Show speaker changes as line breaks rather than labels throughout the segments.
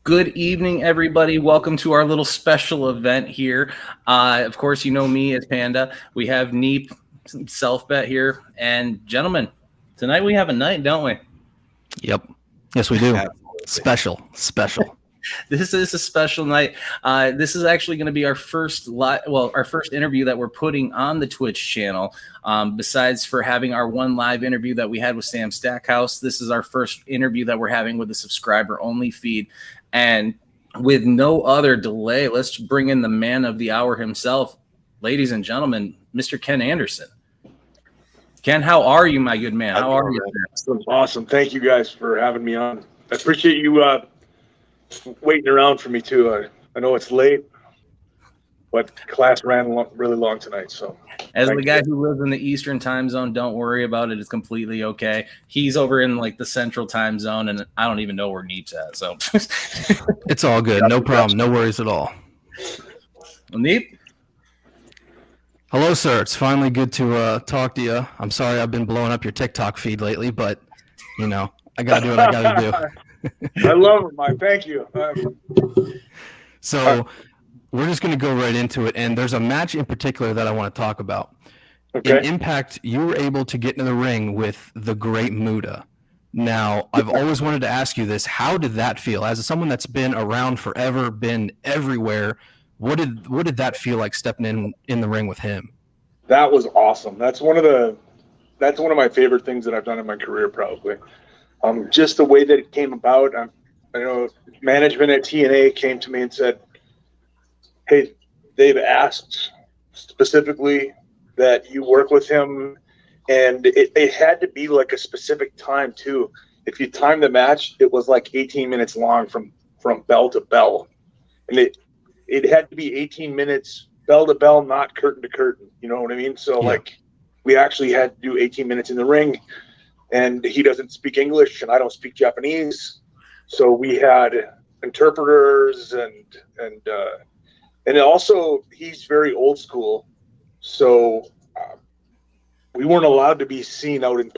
Good evening, everybody. Welcome to our little special event here. Of course, you know me as Panda. We have Neep and SelfBet here. And gentlemen, tonight we have a night, don't we?
Yep. Yes, we do.
Absolutely.
Special.
This is a special night. This is actually going to be our first our first interview that we're putting on the Twitch channel. Besides for having our one live interview that we had with Sam Stackhouse, this is our first interview that we're having with a subscriber only feed. And with no other delay, let's bring in the man of the hour himself, ladies and gentlemen, Mr. Ken Anderson. Ken, how are you, my good man? How are you?
Awesome. Thank you guys for having me on. I appreciate you waiting around for me too. I know it's late, but class ran really long tonight. So,
as the guy who lives in the Eastern time zone, don't worry about it. It's completely okay. He's over in like the Central time zone, and I don't even know where Neep's at. So
it's all good. No problem. No worries at all.
Neep?
Hello, sir. It's finally good to talk to you. I'm sorry I've been blowing up your TikTok feed lately, but, you know, I got to do what I got to
do. I love it, Mike. Thank you.
So we're just going to go right into it, and there's a match in particular that I want to talk about. Okay. In Impact, you were able to get into the ring with the Great Muta. Now, I've always wanted to ask you this. How did that feel? As someone that's been around forever, been everywhere, what did that feel like stepping in the ring with him?
That was awesome. That's one of my favorite things that I've done in my career, probably. Just the way that it came about. I know management at TNA came to me and said, "Hey, they've asked specifically that you work with him," and it had to be like a specific time too. If you time the match, it was like 18 minutes long from bell to bell, and it had to be 18 minutes bell to bell, not curtain to curtain. You know what I mean? So like, we actually had to do 18 minutes in the ring, and he doesn't speak English and I don't speak Japanese. So we had interpreters and also he's very old school. So we weren't allowed to be seen out in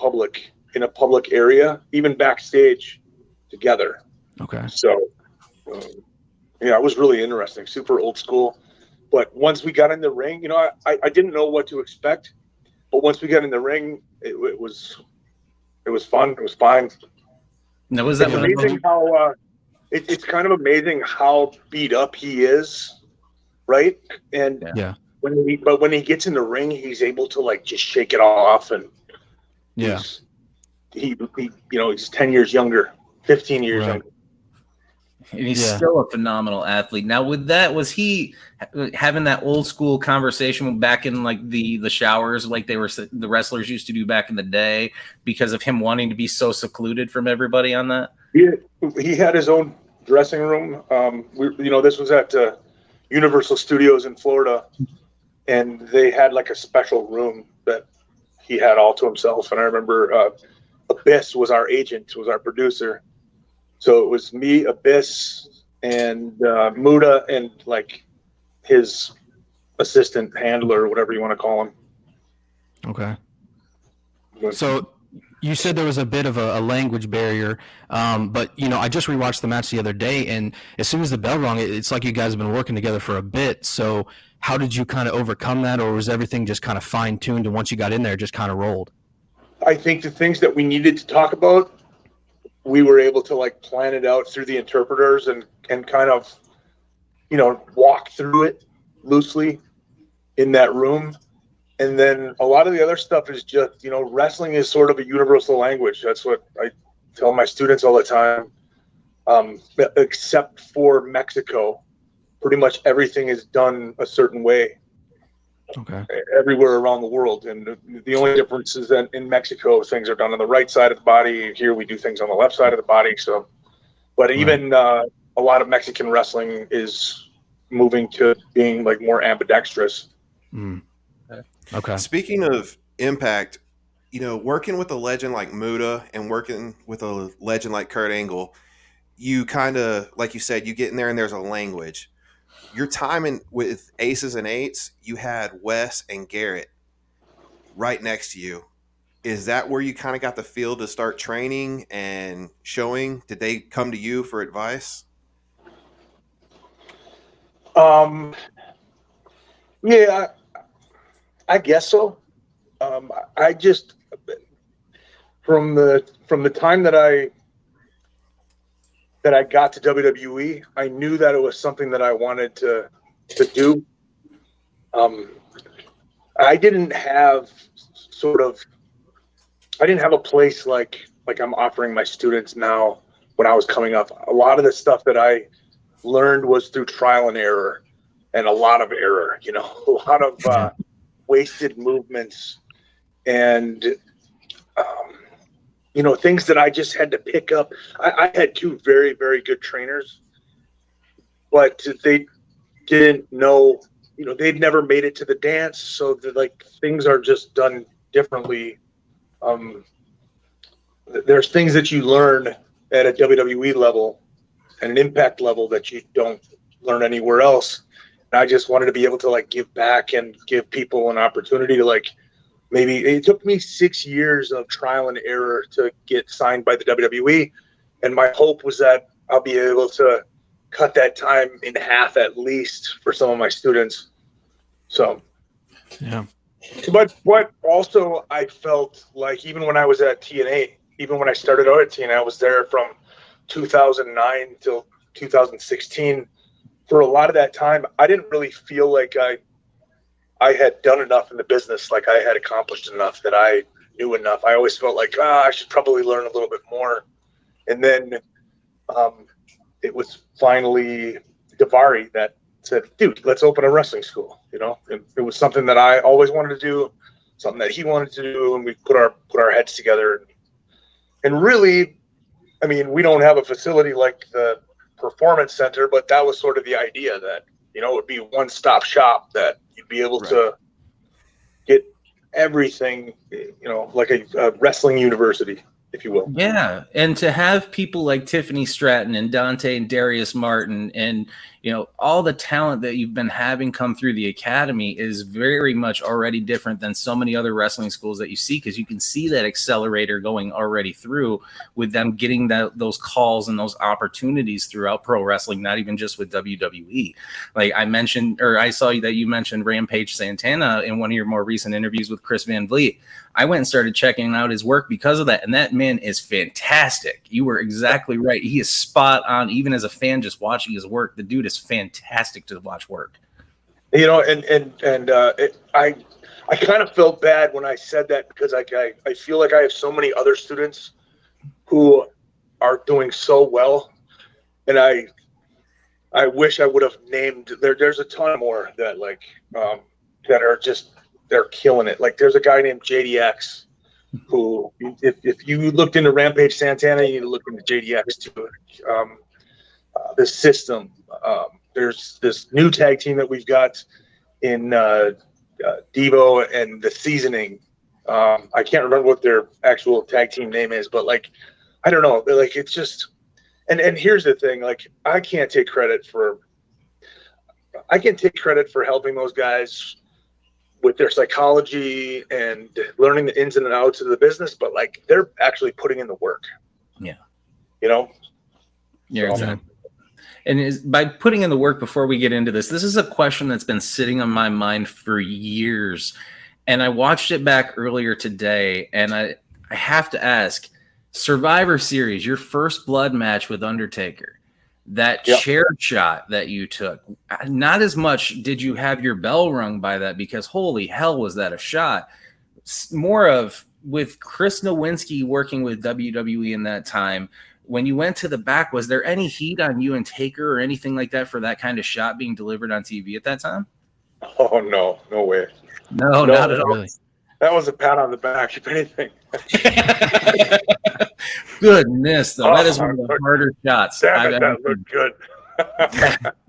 a public area, even backstage together.
Okay.
So, yeah, it was really interesting, super old school. But once we got in the ring, I didn't know what to expect. But once we got in the ring, it was fun. It was fine.
Now, was that
it's amazing how it's kind of amazing how beat up he is, right? And when he gets in the ring, he's able to like just shake it off, and he's 10 years younger, 15 years younger.
And he's still a phenomenal athlete. Now, with that, was he having that old school conversation back in like the showers, like the wrestlers used to do back in the day, because of him wanting to be so secluded from everybody on that?
He had his own dressing room. This was at Universal Studios in Florida, and they had like a special room that he had all to himself. And I remember Abyss was our agent, was our producer. So it was me, Abyss, and Muta, and like his assistant handler, or whatever you want to call him.
Okay. So you said there was a bit of a language barrier, but I just rewatched the match the other day, and as soon as the bell rung, it's like you guys have been working together for a bit. So how did you kind of overcome that, or was everything just kind of fine tuned, and once you got in there, it just kind of rolled?
I think the things that we needed to talk about, we were able to like plan it out through the interpreters and kind of, walk through it loosely in that room. And then a lot of the other stuff is just, wrestling is sort of a universal language. That's what I tell my students all the time. Except for Mexico, pretty much everything is done a certain way.
Okay.
Everywhere around the world, and the only difference is that in Mexico things are done on the right side of the body. Here we do things on the left side of the body. So, but even a lot of Mexican wrestling is moving to being like more ambidextrous.
Okay.
Speaking of Impact, working with a legend like Muta and working with a legend like Kurt Angle, you kind of, like you said, you get in there and there's a language. Your time with Aces and Eights, you had Wes and Garrett right next to you. Is that where you kind of got the feel to start training and showing? Did they come to you for advice?
Yeah, I guess so. I just from the time that I got to WWE, I knew that it was something that I wanted to do. I didn't have a place like I'm offering my students now. When I was coming up, a lot of the stuff that I learned was through trial and error, and a lot of error. A lot of wasted movements, and things that I just had to pick up. I had two very, very good trainers, but they didn't know. They'd never made it to the dance, so things are just done differently. There's things that you learn at a WWE level and an Impact level that you don't learn anywhere else. And I just wanted to be able to give back and give people an opportunity to maybe it took me 6 years of trial and error to get signed by the WWE. And my hope was that I'll be able to cut that time in half at least for some of my students. So,
yeah.
But what also I felt like even when I was at TNA, even when I started out at TNA, I was there from 2009 till 2016. For a lot of that time, I didn't really feel like I had done enough in the business, like I had accomplished enough, that I knew enough. I always felt like, I should probably learn a little bit more. And then it was finally Davari that said, dude, let's open a wrestling school. It was something that I always wanted to do, something that he wanted to do, and we put our heads together. And really, I mean, we don't have a facility like the Performance Center, but that was sort of the idea that, it would be a one-stop shop, that you'd be able to get everything, like a wrestling university, if you will.
Yeah, and to have people like Tiffany Stratton and Dante and Darius Martin and all the talent that you've been having come through the academy is very much already different than so many other wrestling schools that you see, because you can see that accelerator going already through with them getting those calls and those opportunities throughout pro wrestling, not even just with WWE. Like I saw that you mentioned Rampage Santana in one of your more recent interviews with Chris Van Vliet. I went and started checking out his work because of that, and that man is fantastic. You were exactly right. He is spot on. Even as a fan, just watching his work, the dude is fantastic to watch work.
I kind of felt bad when I said that, because I feel like I have so many other students who are doing so well, and I wish I would have named. There's a ton more that that are just. They're killing it. Like, there's a guy named JDX who, if you looked into Rampage Santana, you need to look into JDX too. The system. There's this new tag team that we've got in Devo and the Seasoning. I can't remember what their actual tag team name is, but I don't know. It's just, and here's the thing. I can't take credit for helping those guys with their psychology and learning the ins and outs of the business, but they're actually putting in the work.
Yeah.
Yeah,
exactly. And by putting in the work, before we get into this is a question that's been sitting on my mind for years. And I watched it back earlier today, and I have to ask, Survivor Series, your first blood match with Undertaker, that chair shot that you took, not as much did you have your bell rung by that, because holy hell was that a shot. More of with Chris Nowinski working with WWE in that time, when you went to the back, was there any heat on you and Taker or anything like that for that kind of shot being delivered on TV at that time?
Oh, no way.
No, not at all.
Really.
That was a pat on the back, if anything.
Goodness, though. That is one of the harder shots.
That looked good.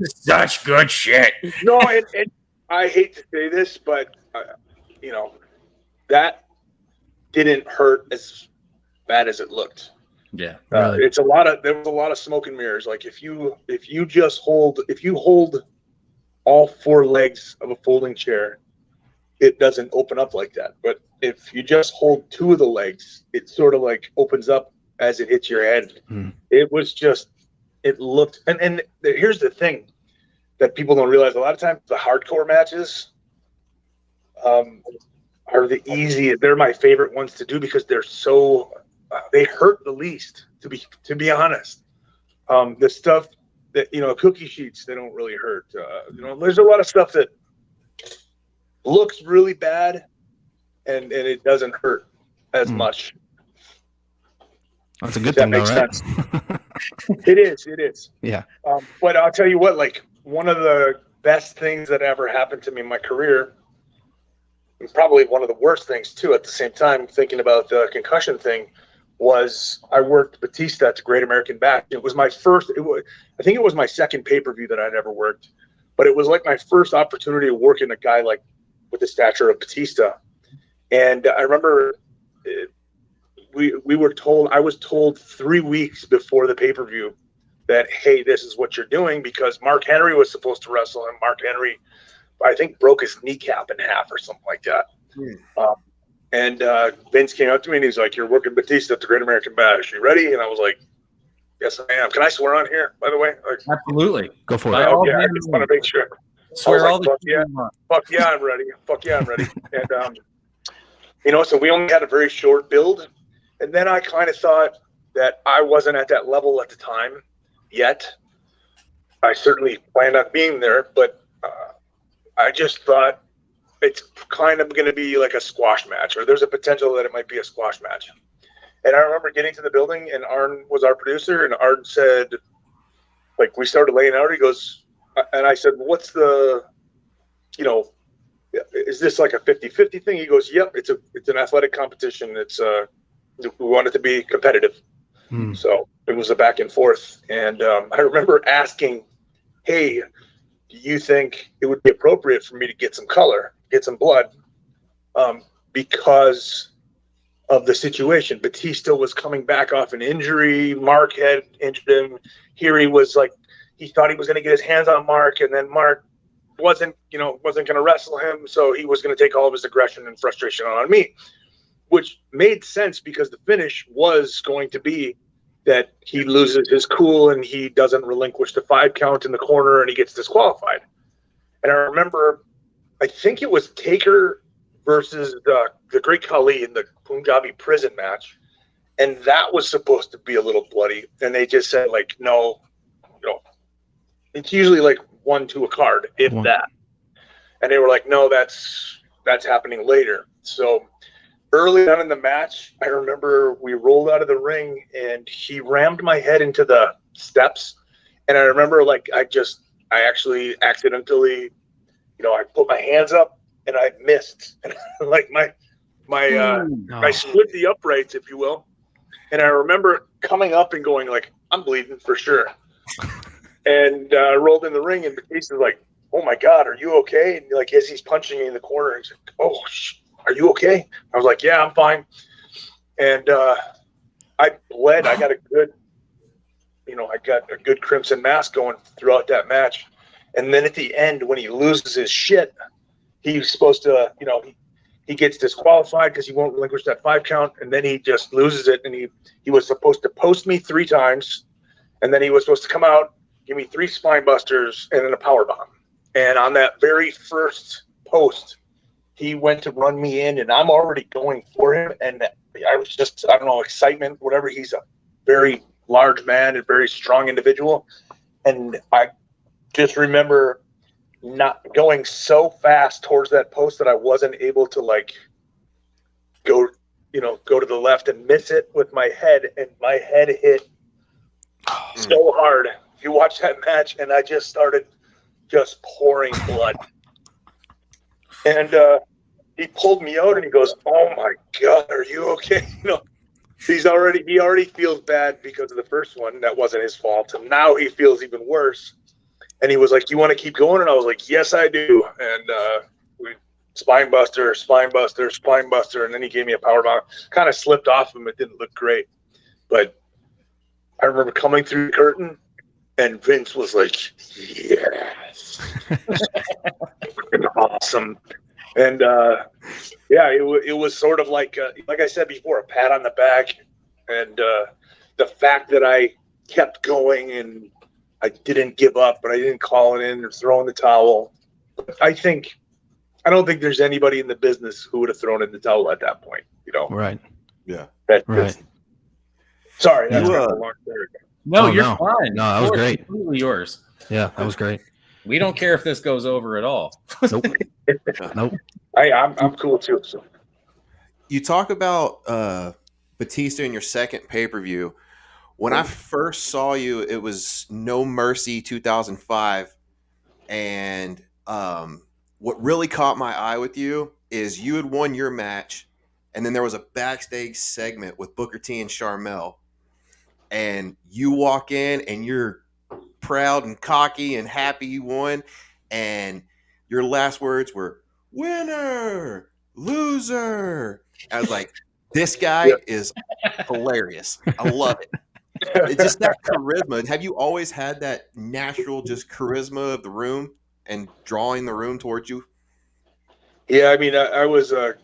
Such good shit.
No, and I hate to say this, but, that didn't hurt as bad as it looked.
Yeah.
Really.
There was a lot of smoke and mirrors. If you hold all four legs of a folding chair, it doesn't open up like that. But if you just hold two of the legs, it sort of opens up as it hits your head. It was just, it looked, and here's the thing that people don't realize. A lot of times the hardcore matches are the easiest. They're my favorite ones to do because they're so they hurt the least. To be honest, the stuff that cookie sheets, they don't really hurt. There's a lot of stuff that looks really bad and it doesn't hurt as much.
That's a good thing, though, right?
Sense. It is.
Yeah.
But I'll tell you what, like, one of the best things that ever happened to me in my career, and probably one of the worst things too at the same time, thinking about the concussion thing, was I worked Batista at the Great American Bash. It was my first, I think it was my second pay-per-view that I'd ever worked, but it was like my first opportunity to work in a guy like with the stature of Batista. And I remember I was told 3 weeks before the pay-per-view that, hey, this is what you're doing, because Mark Henry was supposed to wrestle, and Mark Henry, I think, broke his kneecap in half or something like that. And Vince came up to me and he's like, you're working Batista at the Great American Bash. You ready? And I was like, yes, I am. Can I swear on here, by the way? Like,
absolutely.
Go for it.
Yeah, I just want to make sure.
Swear all
fuck yeah, I'm ready. Fuck yeah, I'm ready. And, so we only had a very short build. And then I kind of thought that I wasn't at that level at the time yet. I certainly planned on being there, but I just thought it's kind of going to be like a squash match, or there's a potential that it might be a squash match. And I remember getting to the building, and Arn was our producer, and Arn said, like, we started laying out, he goes, and I said, what's the, is this like a 50-50 thing? He goes, yep, it's an athletic competition. We want it to be competitive. So it was a back and forth. And I remember asking, hey, do you think it would be appropriate for me to get some color, get some blood, because of the situation? Batista was coming back off an injury. Mark had injured him. Here he was like, he thought he was going to get his hands on Mark, and then Mark wasn't going to wrestle him. So he was going to take all of his aggression and frustration on me, which made sense because the finish was going to be that he loses his cool and he doesn't relinquish the 5 count in the corner and he gets disqualified. And I remember, I think it was Taker versus the Great Khali in the Punjabi prison match. And that was supposed to be a little bloody. And they just said, like, no, it's usually like 1 to a card, if that. And they were like, no, that's happening later. So early on in the match, I remember we rolled out of the ring and he rammed my head into the steps. And I remember, like, I actually accidentally, I put my hands up and I missed. And like I split the uprights, if you will. And I remember coming up and going, like, I'm bleeding for sure. And I rolled in the ring and Batista's like, oh my God, are you okay? And like, as he's punching me in the corner, he's like, oh, are you okay? I was like, yeah, I'm fine. And I bled. I got a good crimson mask going throughout that match. And then at the end, when he loses his shit, he's supposed to, he gets disqualified because he won't relinquish that 5 count. And then he just loses it. And he was supposed to post me 3 times. And then he was supposed to come out, give me 3 spine busters and then a power bomb. And on that very first post, he went to run me in, and I'm already going for him. And I was just, I don't know, excitement, whatever. He's a very large man and very strong individual. And I just remember not going so fast towards that post that I wasn't able to, like, go to the left and miss it with my head. And my head hit so hard. If you watch that match, and I just started just pouring blood. And he pulled me out and he goes, oh my God, are you okay? He already feels bad because of the first one. That wasn't his fault. And now he feels even worse. And he was like, you want to keep going? And I was like, yes, I do. And we spine buster. And then he gave me a power bomb. Kind of slipped off him. It didn't look great. But I remember coming through the curtain and Vince was like, yes. Awesome. And it was sort of like I said before, a pat on the back. And the fact that I kept going and I didn't give up, but I didn't call it in or throw in the towel. But I don't think there's anybody in the business who would have thrown in the towel at that point.
Right.
Yeah.
Right.
Sorry, that's
You,
kind of a long story.
No, you're
no.
fine.
No, that was great.
Completely yours.
Yeah, that was great.
We don't care if this goes over at all.
Nope. Nope.
I'm cool too. So
You talk about Batista in your second pay-per-view. When I first saw you, it was No Mercy 2005. And what really caught my eye with you is you had won your match, and then there was a backstage segment with Booker T and Sharmell. And you walk in, and you're proud and cocky and happy you won. And your last words were, winner, loser. I was like, this guy is hilarious. I love it. It's just that charisma. Have you always had that natural just charisma of the room and drawing the room towards you?
yeah, I mean, I was a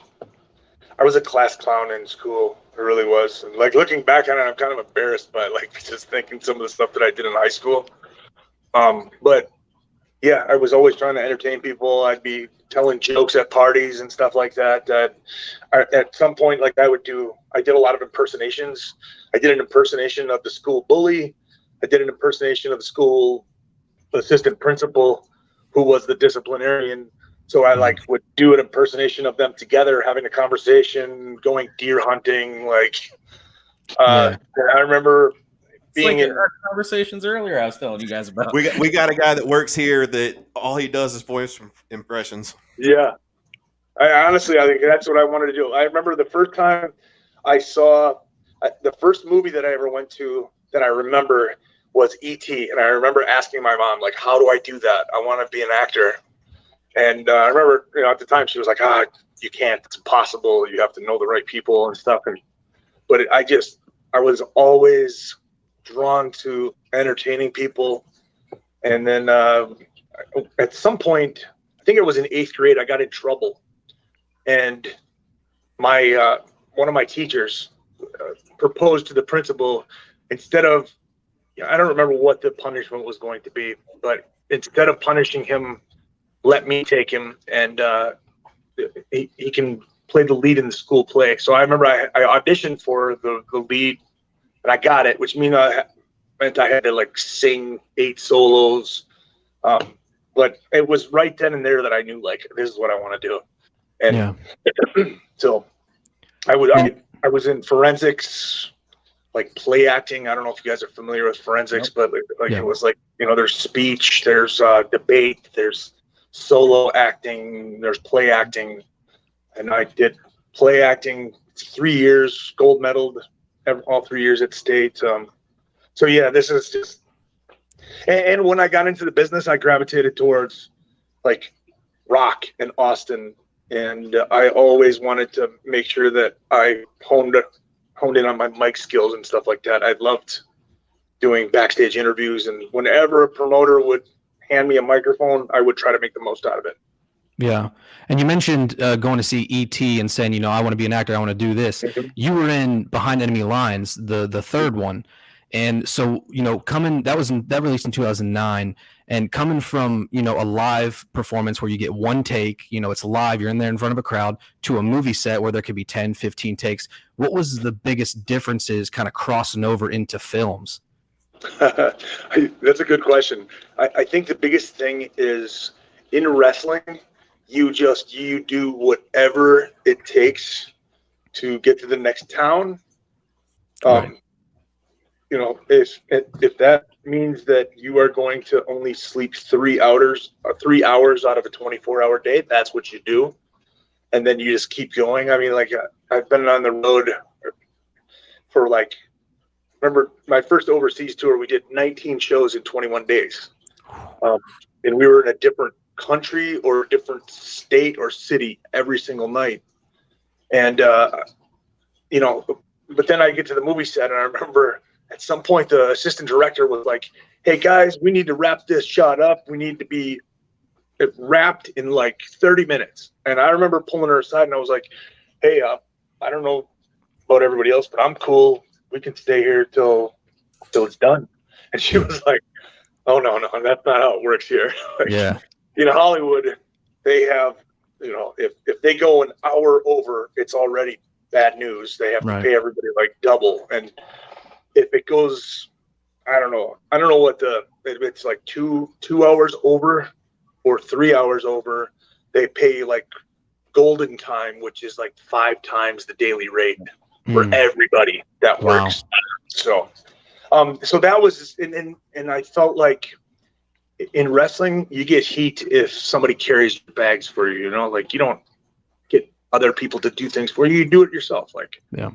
class clown in school. I really was. And like looking back on it, I'm kind of embarrassed by like just thinking some of the stuff that I did in high school. But yeah, I was always trying to entertain people. I'd be telling jokes at parties and stuff like that. At some point, like I did a lot of impersonations. I did an impersonation of the school bully. I did an impersonation of the school assistant principal, who was the disciplinarian. So I like would do an impersonation of them together, having a conversation, going deer hunting. Like, I remember being in
our conversations earlier I was telling you guys about.
We got a guy that works here that all he does is voice impressions.
Yeah. I think that's what I wanted to do. I remember the first time I saw the first movie that I ever went to that I remember was E.T. And I remember asking my mom, like, how do I do that? I want to be an actor. And I remember, at the time she was like, you can't, it's impossible. You have to know the right people and stuff. But I was always drawn to entertaining people. And then at some point, I think it was in 8th grade, I got in trouble. And my one of my teachers proposed to the principal, instead of, I don't remember what the punishment was going to be, but instead of punishing him, let me take him, and he can play the lead in the school play. So I remember I auditioned for the lead, and I got it, which meant I had to like sing 8 solos. But it was right then and there that I knew, like, this is what I want to do. And so I was in forensics, like play acting. I don't know if you guys are familiar with forensics, but it was like, there's speech, there's debate, there's solo acting, there's play acting. And I did play acting 3 years, gold medaled all 3 years at state. So yeah, this is just, and when I got into the business, I gravitated towards like rock and Austin. And I always wanted to make sure that I honed in on my mic skills and stuff like that. I loved doing backstage interviews, and whenever a promoter would hand me a microphone, I would try to make the most out of it.
Yeah. And you mentioned going to see E.T. and saying, I want to be an actor, I want to do this. Mm-hmm. You were in Behind Enemy Lines, the third one. And so, that released in 2009, and coming from, a live performance where you get one take, it's live, you're in there in front of a crowd, to a movie set where there could be 10, 15 takes. What was the biggest differences kind of crossing over into films?
That's a good question. I think the biggest thing is in wrestling, you do whatever it takes to get to the next town. Right. If that means that you are going to only sleep 3 hours out of a 24-hour day, that's what you do. And then you just keep going. I mean, like, I've been on the road for remember my first overseas tour, we did 19 shows in 21 days. And we were in a different country or a different state or city every single night. And, but then I get to the movie set, and I remember at some point the assistant director was like, hey guys, we need to wrap this shot up. We need to be wrapped in like 30 minutes. And I remember pulling her aside, and I was like, hey, I don't know about everybody else, but I'm cool. We can stay here till it's done. And she was like, Oh no, that's not how it works here. Like,
Yeah.
Hollywood, they have, if they go an hour over, it's already bad news. They have to pay everybody like double. And if it goes, I don't know what if it's like two hours over or 3 hours over, they pay like golden time, which is like 5 times the daily rate for everybody that works. So, so that was, and I felt like in wrestling, you get heat if somebody carries your bags for you, like you don't get other people to do things for you. You do it yourself. Like,
yeah.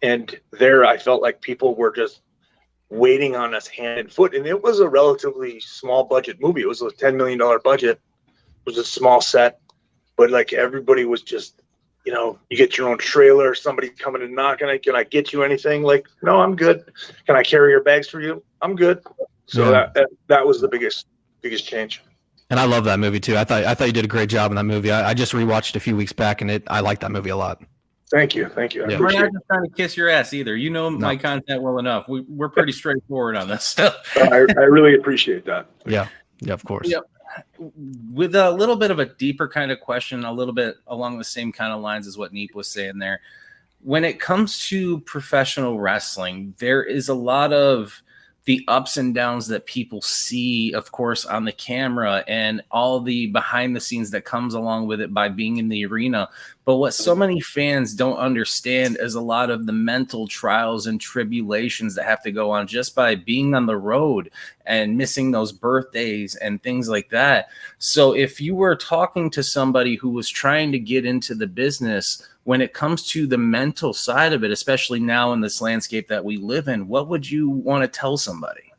And there I felt like people were just waiting on us hand and foot. And it was a relatively small budget movie. It was a $10 million budget. It was a small set, but like everybody was just, you get your own trailer, somebody coming and knocking, can I get you anything? Like, no, I'm good. Can I carry your bags for you? I'm good. So that was the biggest change.
And I love that movie too. I thought you did a great job in that movie. I just rewatched it a few weeks back, and I like that movie a lot.
Thank you.
We're not just trying to kiss your ass either. My content well enough. We're pretty straightforward on this stuff.
I really appreciate that.
Yeah, of course.
Yep. With a little bit of a deeper kind of question, a little bit along the same kind of lines as what Neep was saying there. When it comes to professional wrestling, there is a lot of the ups and downs that people see, of course, on the camera and all the behind the scenes that comes along with it by being in the arena. But what so many fans don't understand is a lot of the mental trials and tribulations that have to go on just by being on the road and missing those birthdays and things like that. So if you were talking to somebody who was trying to get into the business, when it comes to the mental side of it, especially now in this landscape that we live in, what would you want to tell somebody?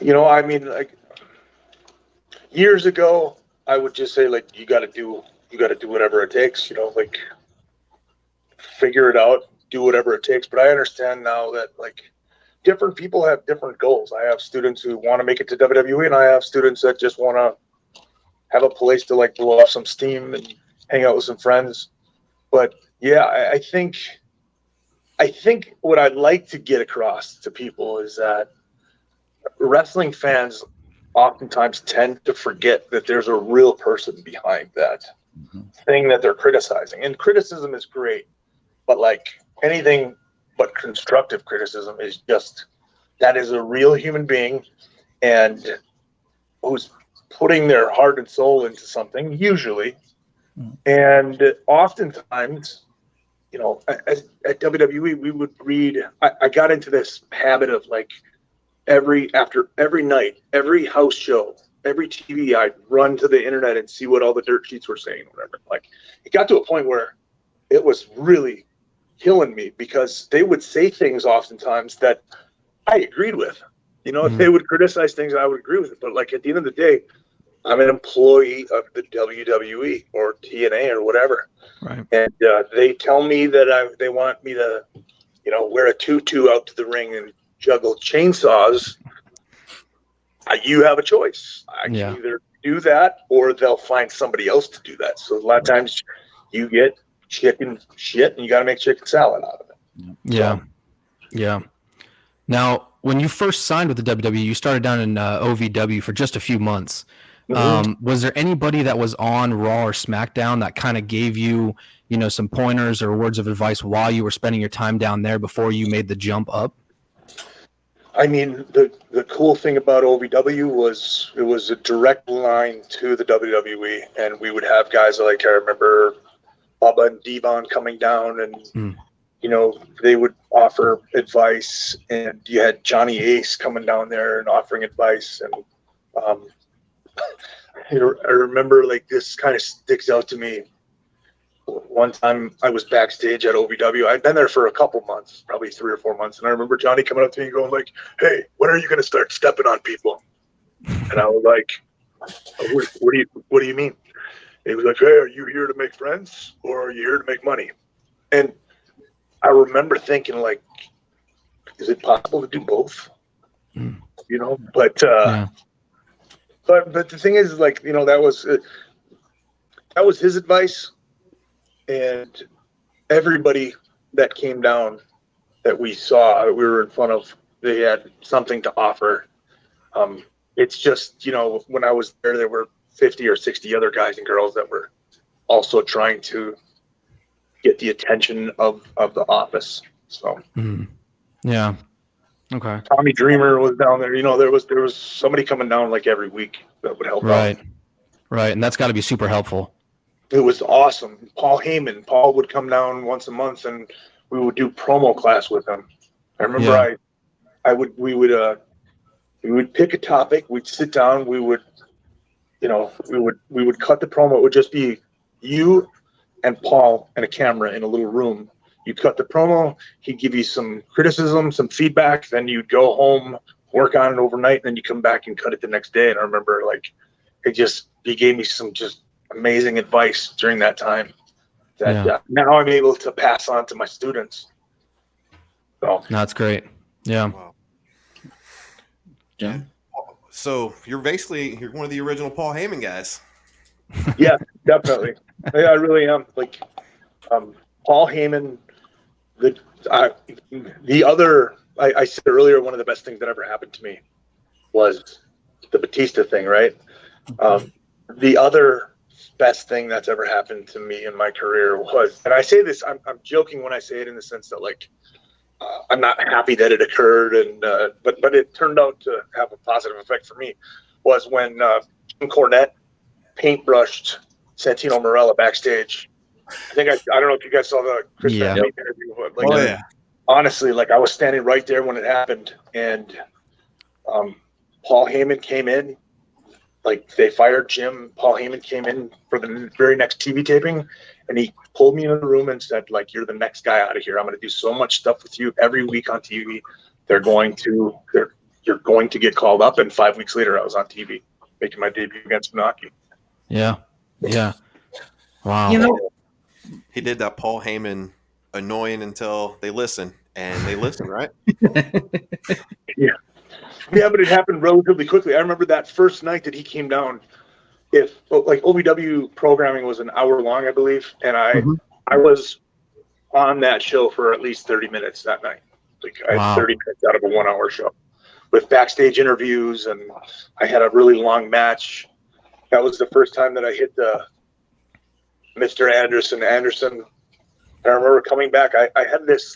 I mean, like years ago, I would just say like, you got to do whatever it takes, like figure it out, do whatever it takes. But I understand now that like different people have different goals. I have students who want to make it to WWE, and I have students that just want to have a place to like blow off some steam and hang out with some friends. But yeah, I think what I'd like to get across to people is that wrestling fans oftentimes tend to forget that there's a real person behind that thing that they're criticizing. And criticism is great, but like anything but constructive criticism is just, that is a real human being and who's putting their heart and soul into something, usually. And oftentimes, at WWE, we would read, I got into this habit of like after every night, every house show, every TV, I'd run to the internet and see what all the dirt sheets were saying, whatever. Like it got to a point where it was really killing me because they would say things oftentimes that I agreed with. They would criticize things I would agree with it. But like at the end of the day, I'm an employee of the WWE or TNA or whatever.
Right.
And they tell me that they want me to, wear a tutu out to the ring and juggle chainsaws. You have a choice. I can either do that or they'll find somebody else to do that. So a lot of times you get chicken shit and you got to make chicken salad out of it.
Yeah. So. Yeah. Now, when you first signed with the WWE, you started down in OVW for just a few months. Was there anybody that was on Raw or SmackDown that kind of gave you, some pointers or words of advice while you were spending your time down there before you made the jump up?
I mean, the cool thing about OVW was it was a direct line to the WWE, and we would have guys like, I remember Bubba and Devon coming down and, they would offer advice, and you had Johnny Ace coming down there and offering advice. And I remember like this kind of sticks out to me. One time I was backstage at OVW. I'd been there for a couple months, probably 3 or 4 months. And I remember Johnny coming up to me and going like, "Hey, when are you going to start stepping on people?" And I was like, what do you mean? And he was like, "Hey, are you here to make friends or are you here to make money?" And I remember thinking like, is it possible to do both? But the thing is like, that was his advice. And everybody that came down that we saw, that we were in front of, they had something to offer. It's just, when I was there were 50 or 60 other guys and girls that were also trying to get the attention of the office. So,
yeah. Okay.
Tommy Dreamer was down there. There was somebody coming down like every week that would help out.
Right. And that's got to be super helpful.
It was awesome. Paul would come down once a month and we would do promo class with him. I remember we would pick a topic, we'd sit down, we would cut the promo. It would just be you and Paul and a camera in a little room. You'd cut the promo, he'd give you some criticism, some feedback, then you'd go home, work on it overnight, and then you come back and cut it the next day. And I remember he gave me some just amazing advice during that time that now I'm able to pass on to my students. So
that's great. Yeah.
Wow.
Jim?
So you're one of the original Paul Heyman guys.
Yeah, definitely. Yeah, I really am. Paul Heyman, I said earlier, one of the best things that ever happened to me was the Batista thing, right? The other best thing that's ever happened to me in my career was, and I say this, I'm joking when I say it in the sense that I'm not happy that it occurred, but it turned out to have a positive effect for me, was when Jim Cornette paintbrushed Santino Marella backstage. I don't know if you guys saw the Chris Van Vliet interview, but honestly, I was standing right there when it happened, and Paul Heyman came in. They fired Jim. Paul Heyman came in for the very next TV taping, and he pulled me into the room and said, "You're the next guy out of here. I'm going to do so much stuff with you every week on TV. You're going to get called up." And 5 weeks later, I was on TV making my debut against Funaki.
Yeah. Wow.
He did that Paul Heyman annoying until they listen, and they listen, right?
Yeah, but it happened relatively quickly. I remember that first night that he came down. If OVW programming was an hour long, I believe, and I was on that show for at least 30 minutes that night. I had 30 minutes out of a 1 hour show with backstage interviews, and I had a really long match. That was the first time that I hit the Mr. Anderson. And I remember coming back. I had this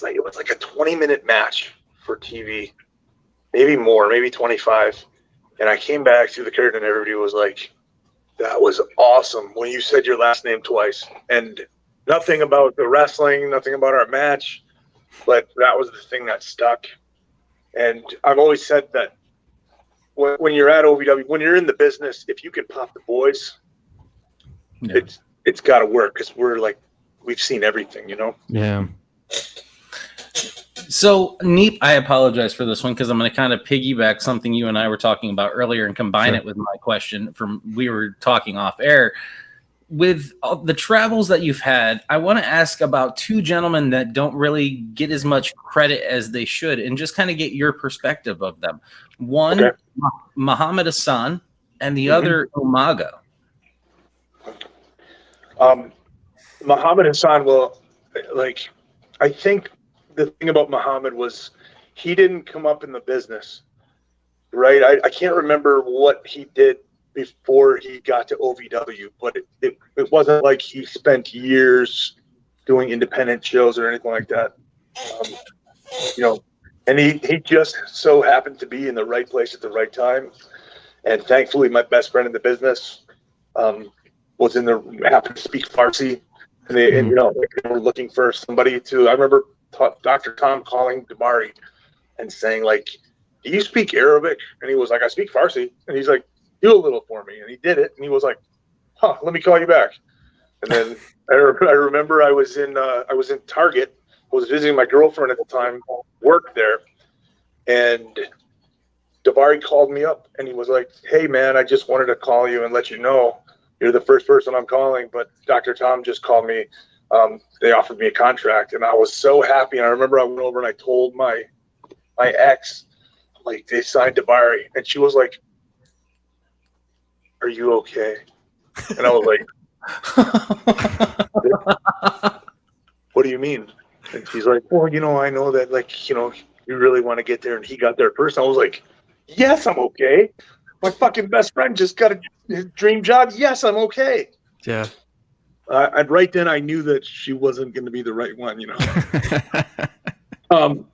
it was a 20-minute match for TV, maybe more, maybe 25. And I came back through the curtain and everybody was like, "That was awesome when you said your last name twice." And nothing about the wrestling, nothing about our match, but that was the thing that stuck. And I've always said that when you're at OVW, when you're in the business, if you can pop the boys, it's got to work, because we've seen everything,
Yeah.
So, Neep, I apologize for this one because I'm going to kind of piggyback something you and I were talking about earlier and combine it with my question we were talking off air. With all the travels that you've had, I want to ask about two gentlemen that don't really get as much credit as they should, and just kind of get your perspective of them. One, Muhammad Hassan, and the other, Umaga.
Muhammad Hassan, I think the thing about Muhammad was he didn't come up in the business, right? I can't remember what he did before he got to OVW, but it wasn't like he spent years doing independent shows or anything like that. And he just so happened to be in the right place at the right time. And thankfully, my best friend in the business happened to speak Farsi. And they were looking for somebody to, I remember Dr. Tom calling Dabari and saying, "Do you speak Arabic?" And he was like, "I speak Farsi." And he's like, "Do a little for me." And he did it. And he was like, "Let me call you back." And then I remember I was in Target. I was visiting my girlfriend at the time, worked there. And Dabari called me up and he was like, "Hey man, I just wanted to call you and let you know you're the first person I'm calling, but Dr. Tom just called me. They offered me a contract." And I was so happy. And I remember I went over and I told my ex, they signed Dabari. And she was like, "Are you okay?" And I was like, "What do you mean?" And she's like, well, I know that, like, you really want to get there, and he got there first. I was like, yes, I'm okay. My fucking best friend just got his dream job. Yes, I'm okay.
Yeah.
And right then I knew that she wasn't going to be the right one,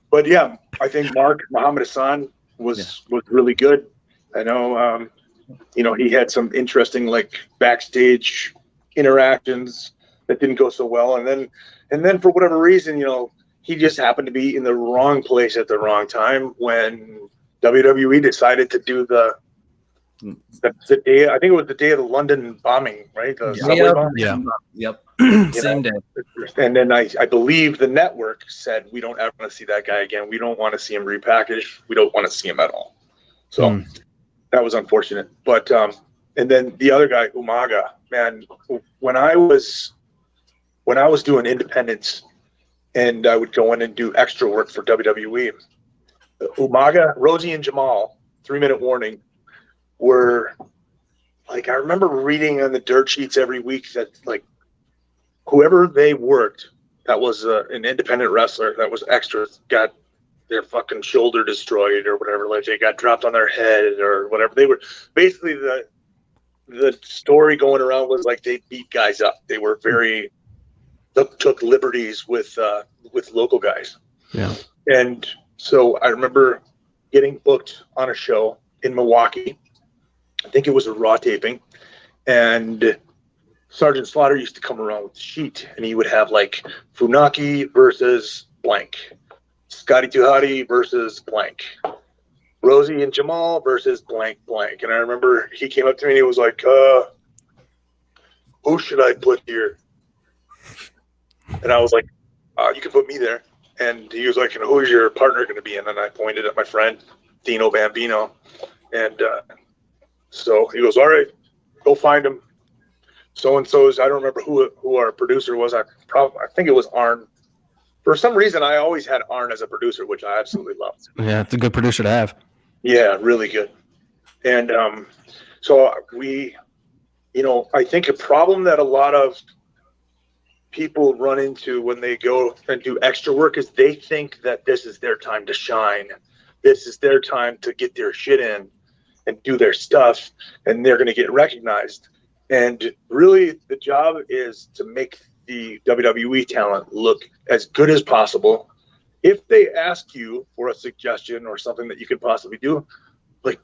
But yeah, I think Muhammad Hassan was really good. I know, he had some interesting like backstage interactions that didn't go so well, and then for whatever reason, he just happened to be in the wrong place at the wrong time when WWE decided to do the day. I think it was the day of the London bombing, right? The subway bomb.
Yeah.
Yep. Same day.
And then I believe the network said, we don't ever want to see that guy again. We don't want to see him repackaged. We don't want to see him at all. So that was unfortunate. But and then the other guy, Umaga, man, when I was doing independence and I would go in and do extra work for WWE, Umaga, Rosie, and Jamal, 3-minute warning, were like, I remember reading on the dirt sheets every week that like whoever they worked that was an independent wrestler that was extra got their fucking shoulder destroyed or whatever, like they got dropped on their head or whatever. They were basically the story going around was like they beat guys up. They were took liberties with local guys.
Yeah.
And so I remember getting booked on a show in Milwaukee. I think it was a Raw taping, and Sergeant Slaughter used to come around with the sheet, and he would have like Funaki versus blank, Scotty Tuhati versus blank, Rosie and Jamal versus blank. And I remember he came up to me and he was like, who should I put here? And I was like, you can put me there. And he was like, who's your partner going to be? And then I pointed at my friend, Dino Bambino. And so he goes, all right, go find him. So-and-so's, I don't remember who our producer was. I think it was Arn. For some reason, I always had Arn as a producer, which I absolutely loved.
Yeah, it's a good producer to have.
Yeah, really good. And so we, I think a problem that a lot of people run into when they go and do extra work is they think that this is their time to shine. This is their time to get their shit in and do their stuff, and they're going to get recognized. And really, the job is to make the WWE talent look as good as possible. If they ask you for a suggestion or something that you could possibly do,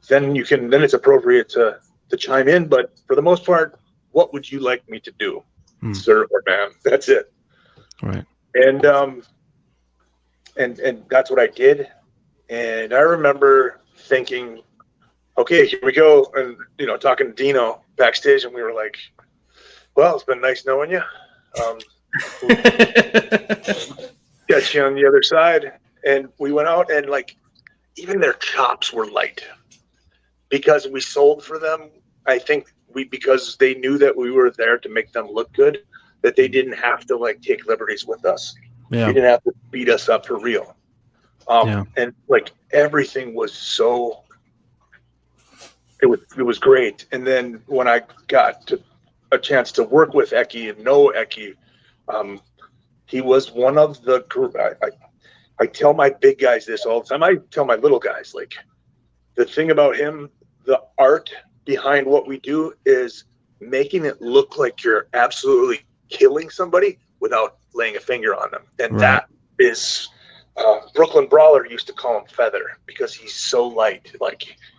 then it's appropriate to chime in. But for the most part, what would you like me to do, sir or ma'am? That's it.
Right.
And that's what I did. And I remember thinking, okay, here we go. And, talking to Dino backstage, and we were like, well, it's been nice knowing you. Got you on the other side. And we went out, and even their chops were light because we sold for them. I think because they knew that we were there to make them look good, that they didn't have to take liberties with us.
Yeah.
They didn't have to beat us up for real. And everything was so, it was great. And then when I got a chance to work with Eki and know Eki, he was one of the group. I tell my big guys this all the time. I tell my little guys, the thing about him, the art behind what we do is making it look like you're absolutely killing somebody without laying a finger on them. And that is, Brooklyn Brawler used to call him Feather because he's so light.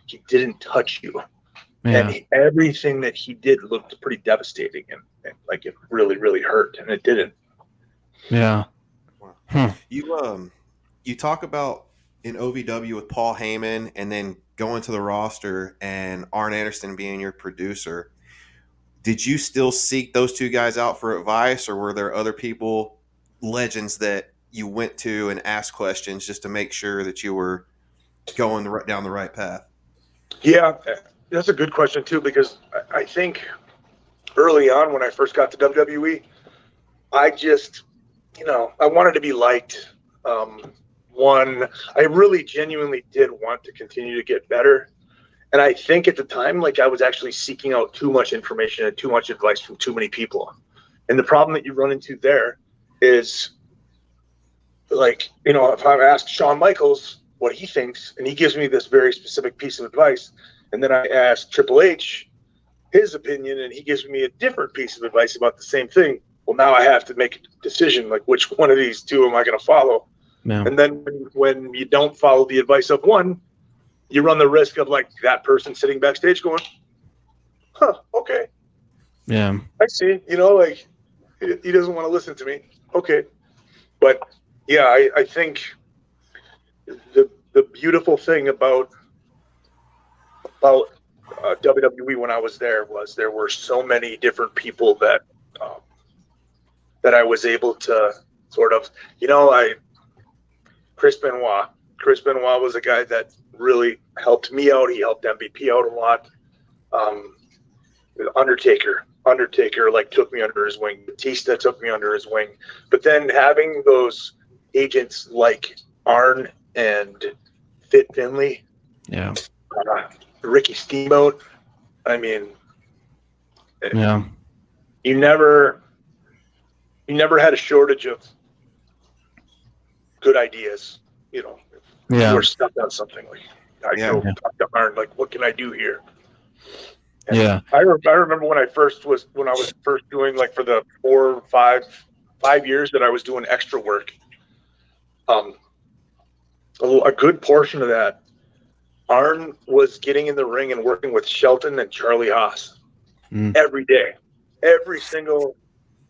He didn't touch you. Yeah. And everything that he did looked pretty devastating and it really, really hurt, and it didn't.
Yeah.
You talk about in OVW with Paul Heyman and then going to the roster and Arn Anderson being your producer. Did you still seek those two guys out for advice, or were there other people, legends, that you went to and asked questions just to make sure that you were going down the right path?
Yeah, that's a good question too, because I think early on when I first got to WWE, I just, I wanted to be liked. I really genuinely did want to continue to get better. And I think at the time, I was actually seeking out too much information and too much advice from too many people. And the problem that you run into there is like, you know, if I've asked Shawn Michaels what he thinks, and he gives me this very specific piece of advice, and then I ask Triple H his opinion, and he gives me a different piece of advice about the same thing. Well, now I have to make a decision, like which one of these two am I going to follow?
Yeah.
And then when you don't follow the advice of one, you run the risk of like that person sitting backstage going, huh, okay.
Yeah.
I see. You know, like he doesn't want to listen to me. Okay. But yeah, I think the beautiful thing about WWE when I was there was there were so many different people that I was able to sort of, you know, Chris Benoit was a guy that really helped me out. He helped MVP out a lot. Undertaker like took me under his wing. Batista took me under his wing. But then having those agents like Arn and Fit Finlay,
Yeah.
Ricky Steamboat. I mean,
Yeah.
you never had a shortage of good ideas. You know, if
Yeah.
you were stuck on something, like I go talk to Arn, like, what can I do here? And
Yeah.
I remember when I was first doing, like, for the 4 or 5 years that I was doing extra work. A good portion of that, Arn was getting in the ring and working with Shelton and Charlie Haas every day. Every single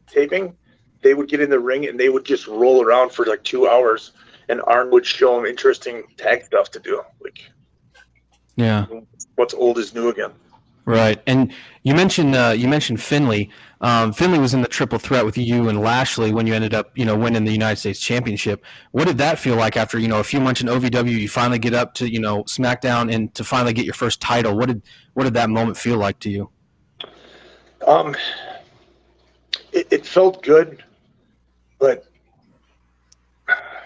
taping, they would get in the ring and they would just roll around for like 2 hours, and Arn would show them interesting tag stuff to do. Like,
Yeah.
what's old is new again.
Right. And you mentioned Finlay. Finlay was in the triple threat with you and Lashley when you ended up, winning the United States Championship. What did that feel like after, a few months in OVW, you finally get up to, SmackDown and to finally get your first title? What did that moment feel like to you?
It felt good, but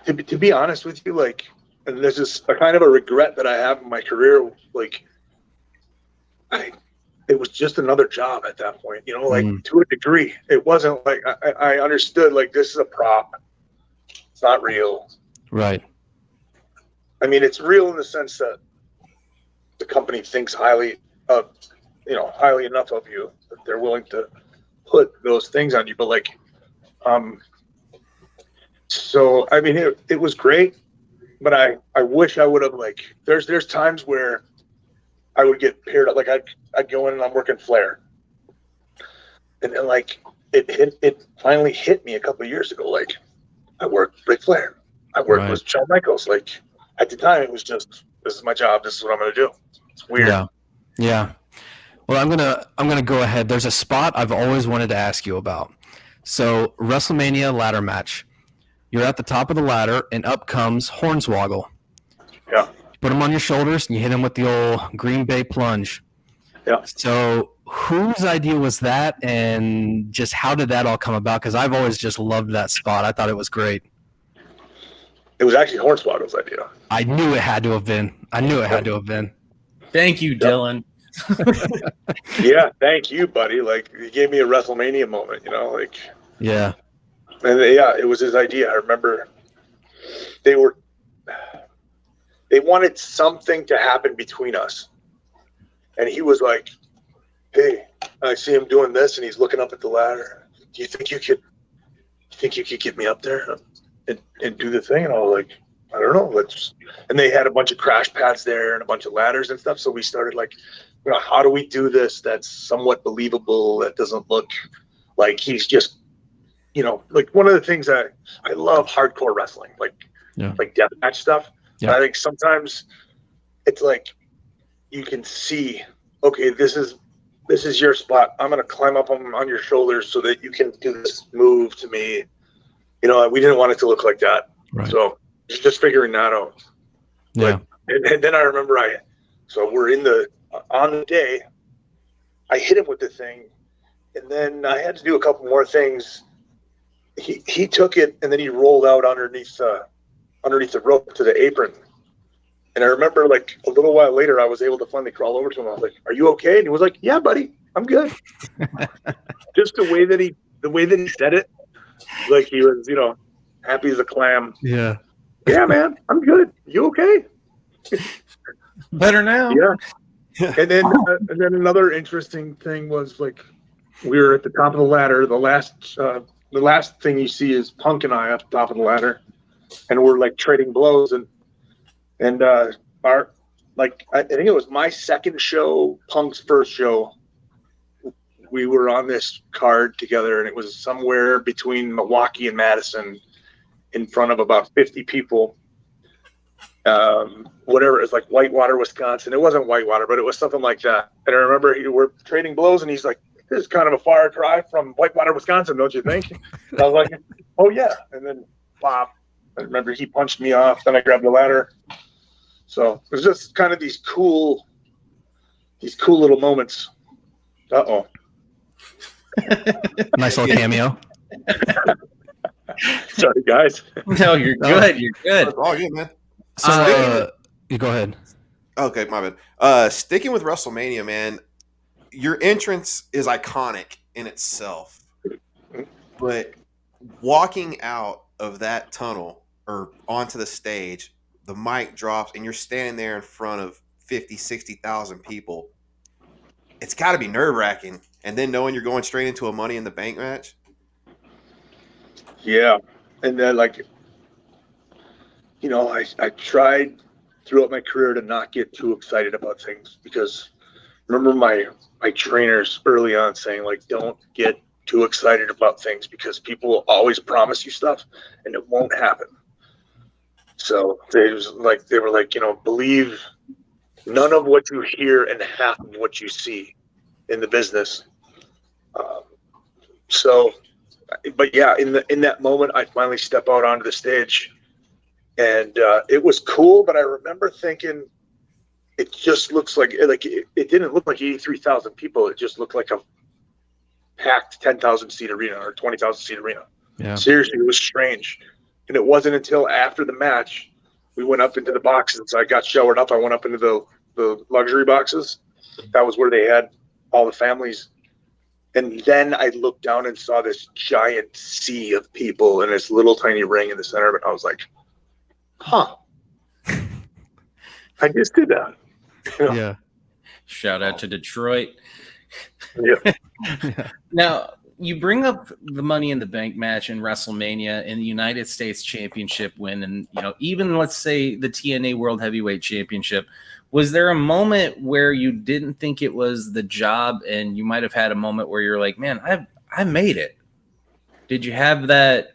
to be honest with you, like, and this is a kind of a regret that I have in my career, like, it was just another job at that point, like to a degree. It wasn't like I understood, like, this is a prop. It's not real.
Right.
I mean, it's real in the sense that the company thinks highly enough of you that they're willing to put those things on you. But like, so, I mean, it was great, but I wish I would have, like, there's times where I would get paired up. Like, I'd go in and I'm working Flair. And then, like, it finally hit me a couple of years ago. Like, I worked Ric Flair. I worked with Shawn Michaels. Like, at the time, it was just, this is my job. This is what I'm going to do. It's weird.
Yeah. Yeah. Well, I'm gonna go ahead. There's a spot I've always wanted to ask you about. So, WrestleMania ladder match. You're at the top of the ladder, and up comes Hornswoggle.
Yeah.
Put him on your shoulders, and you hit him with the old Green Bay plunge.
Yeah.
So, whose idea was that, and just how did that all come about? Because I've always just loved that spot. I thought it was great.
It was actually Hornswoggle's idea.
I knew it had to have been.
Thank you, Dylan.
Yeah, thank you, buddy. Like, he gave me a WrestleMania moment, like.
Yeah.
And yeah, it was his idea. I remember they wanted something to happen between us. And he was like, hey, I see him doing this, and he's looking up at the ladder. Do you think you could get me up there and do the thing? And I was like, I don't know. And they had a bunch of crash pads there and a bunch of ladders and stuff. So we started, like, how do we do this that's somewhat believable, that doesn't look like he's just, like, one of the things I love hardcore wrestling, like deathmatch stuff.
Yeah.
And I think sometimes it's like you can see, okay, this is your spot. I'm going to climb up on your shoulders so that you can do this move to me. We didn't want it to look like that.
Right.
So just figuring that out.
Yeah.
And then I remember we're on the day, I hit him with the thing, and then I had to do a couple more things. He took it, and then he rolled out underneath the rope to the apron. And I remember, like, a little while later, I was able to finally crawl over to him. I was like, "Are you okay?" And he was like, "Yeah, buddy, I'm good." Just the way that he said it, like he was, happy as a clam.
Yeah.
Yeah, man, I'm good. You okay?
Better now.
Yeah. And then another interesting thing was like we were at the top of the ladder. The last thing you see is Punk and I at the top of the ladder, and we're like trading blows and our like I think it was my second show, Punk's first show. We were on this card together, and it was somewhere between Milwaukee and Madison, in front of about 50 people. Whatever, it was like Whitewater, Wisconsin. It wasn't Whitewater, but it was something like that. And I remember we're trading blows, and he's like, "This is kind of a far cry from Whitewater, Wisconsin, don't you think?" And I was like, "Oh yeah." And then pop. I remember he punched me off. Then I grabbed the ladder. So it was just kind of these cool little moments. Uh-oh.
Nice little cameo.
Sorry, guys.
No, you're good. You're good.
That's all good, man.
So, you go ahead.
Okay, my bad. Sticking with WrestleMania, man, your entrance is iconic in itself. But walking out of that tunnel or onto the stage, the mic drops, and you're standing there in front of 50, 60,000 people. It's got to be nerve-wracking. And then knowing you're going straight into a Money in the Bank match.
Yeah. And then, like, you know, I tried throughout my career to not get too excited about things, because remember my trainers early on saying, like, don't get too excited about things because people will always promise you stuff and it won't happen. So they were like, you know, believe none of what you hear and half of what you see in the business. But yeah, in that moment, I finally step out onto the stage, and it was cool. But I remember thinking, it just looks like it didn't look like 83,000 people. It just looked like a packed 10,000 seat arena or 20,000 seat arena.
Yeah.
Seriously, it was strange. And it wasn't until after the match we went up into the boxes. So I got showered up. I went up into the luxury boxes. That was where they had all the families. And then I looked down and saw this giant sea of people in this little tiny ring in the center of it. I was like, huh. I just did that. You know?
Yeah.
Shout out to Detroit.
Yeah.
Now, you bring up the Money in the Bank match in WrestleMania and the United States Championship win, and even let's say the TNA World Heavyweight Championship. Was there a moment where you didn't think it was the job, and you might have had a moment where you're like, "Man, I made it"? Did you have that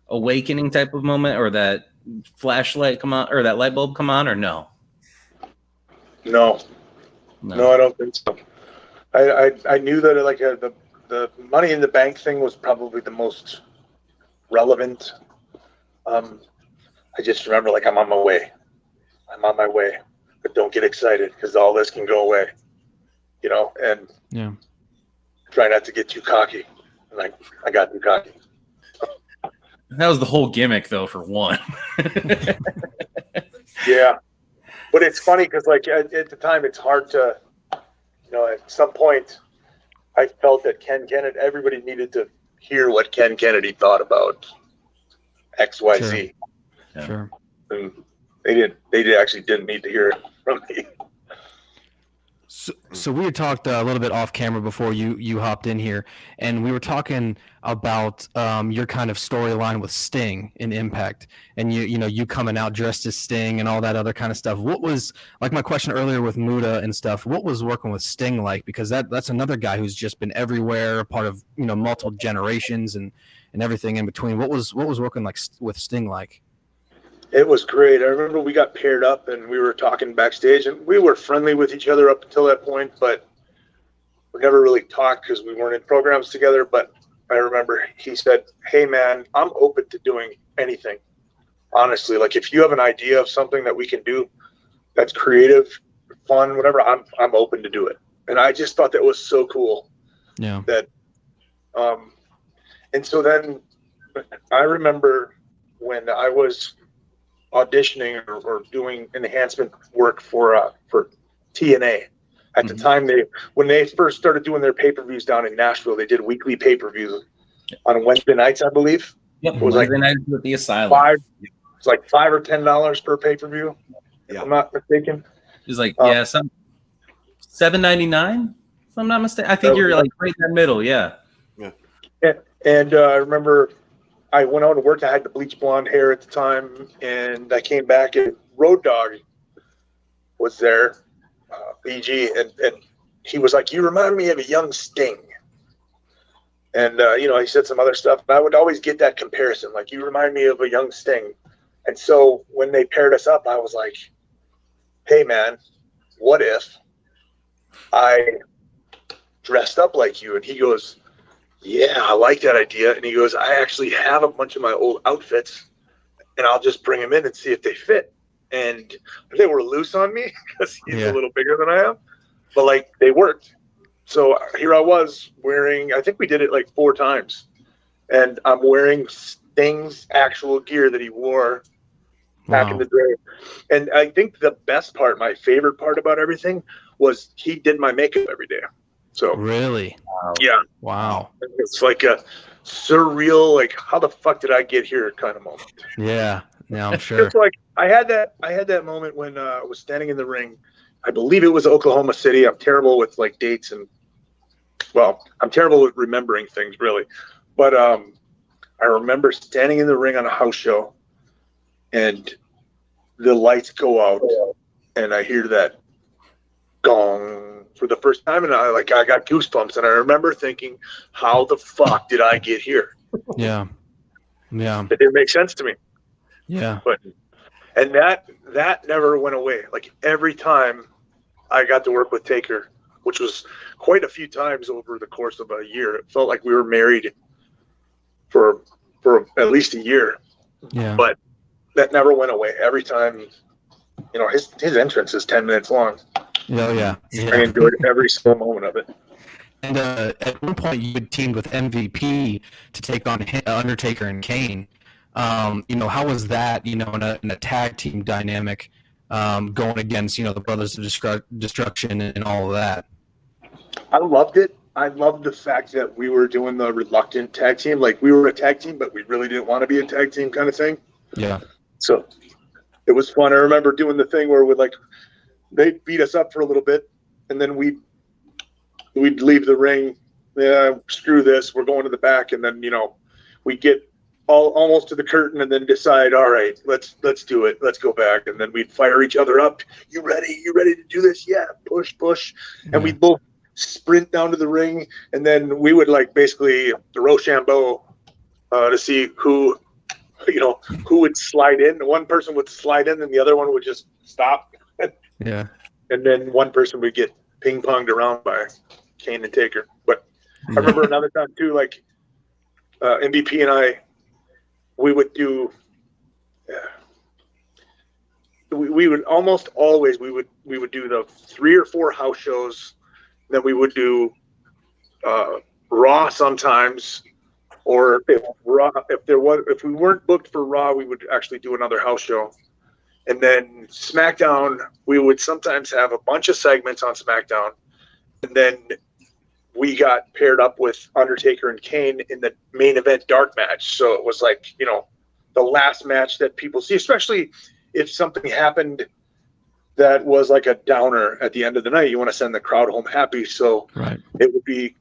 awakening type of moment, or that flashlight come on, or that light bulb come on, or no?
No, I don't think so. I knew that the Money in the Bank thing was probably the most relevant. I just remember, like, I'm on my way, but don't get excited because all this can go away, and try not to get too cocky. And I got too cocky.
That was the whole gimmick, though, for one.
Yeah, but it's funny because, like, at the time, it's hard to, at some point, I felt that Ken Kennedy, everybody needed to hear what Ken Kennedy thought about XYZ.
Sure.
And they actually didn't need to hear it from me.
So we had talked a little bit off camera before you hopped in here, and we were talking about your kind of storyline with Sting in Impact, and you coming out dressed as Sting and all that other kind of stuff. What was, like my question earlier with Muta and stuff, what was working with Sting like? Because that's another guy who's just been everywhere, part of multiple generations and everything in between. What was working like with Sting like?
It was great. I remember we got paired up and we were talking backstage, and we were friendly with each other up until that point, but we never really talked because we weren't in programs together. But I remember he said, "Hey man, I'm open to doing anything. Honestly, like if you have an idea of something that we can do that's creative, fun, whatever, I'm open to do it." And I just thought that was so cool.
Yeah.
That and so then I remember when I was auditioning or doing enhancement work for TNA. At the time, when they first started doing their pay-per-views down in Nashville, they did weekly pay-per-views on Wednesday nights, I believe.
Yep.
It was like
Wednesday night with the Asylum.
It's like $5 or $10 per pay-per-view, if I'm not mistaken.
It's like some $7.99. If I'm not mistaken, I think you're like right in the middle. Yeah.
And I remember I went out to work. I had the bleach blonde hair at the time, and I came back and Road Dogg was there, BG, and he was like, "You remind me of a young Sting." And he said some other stuff, and I would always get that comparison, like, "You remind me of a young Sting." And so when they paired us up, I was like, "Hey man, what if I dressed up like you?" And he goes, "Yeah, I like that idea." And he goes, "I actually have a bunch of my old outfits, and I'll just bring them in and see if they fit." And they were loose on me because he's a little bigger than I am, but like they worked. So here I was wearing, I think we did it like 4 times, and I'm wearing Sting's actual gear that he wore back in the day. And I think the best part, my favorite part about everything, was he did my makeup every day. So
really,
wow, it's like a surreal, like, how the fuck did I get here kind of moment.
Yeah, I'm sure.
Just like I had that moment when I was standing in the ring. I believe it was Oklahoma City. I'm terrible with like dates and, well, I'm terrible with remembering things really. But I remember standing in the ring on a house show, and the lights go out, and I hear that gong for the first time, and I got goosebumps, and I remember thinking, how the fuck did I get here?
Yeah.
It didn't make sense to me.
Yeah.
And that never went away. Like every time I got to work with Taker, which was quite a few times over the course of a year, it felt like we were married for at least a year.
Yeah.
But that never went away. Every time, his entrance is 10 minutes long.
Yeah.
I enjoyed every single moment of it.
And at one point, you had teamed with MVP to take on Undertaker and Kane. How was that? In a tag team dynamic, going against the Brothers of Destruction and all of that.
I loved it. I loved the fact that we were doing the reluctant tag team. Like we were a tag team, but we really didn't want to be a tag team kind of thing.
Yeah.
So it was fun. I remember doing the thing where they beat us up for a little bit, and then we'd leave the ring. Yeah, screw this. We're going to the back, and then we get almost to the curtain, and then decide, all right, let's do it. Let's go back, and then we'd fire each other up. You ready? You ready to do this? Yeah. Push, and we'd both sprint down to the ring, and then we would basically the Rochambeau to see who would slide in. One person would slide in, and the other one would just stop.
Yeah.
And then one person would get ping-ponged around by Kane and Taker. But I remember another time too, MVP and I, we would do. We would almost always we would do the 3 or 4 house shows. Then we would do Raw sometimes, or if we weren't booked for Raw, we would actually do another house show. And then SmackDown, we would sometimes have a bunch of segments on SmackDown, and then we got paired up with Undertaker and Kane in the main event dark match. So it was the last match that people see, especially if something happened that was like a downer at the end of the night. You want to send the crowd home happy. So It would be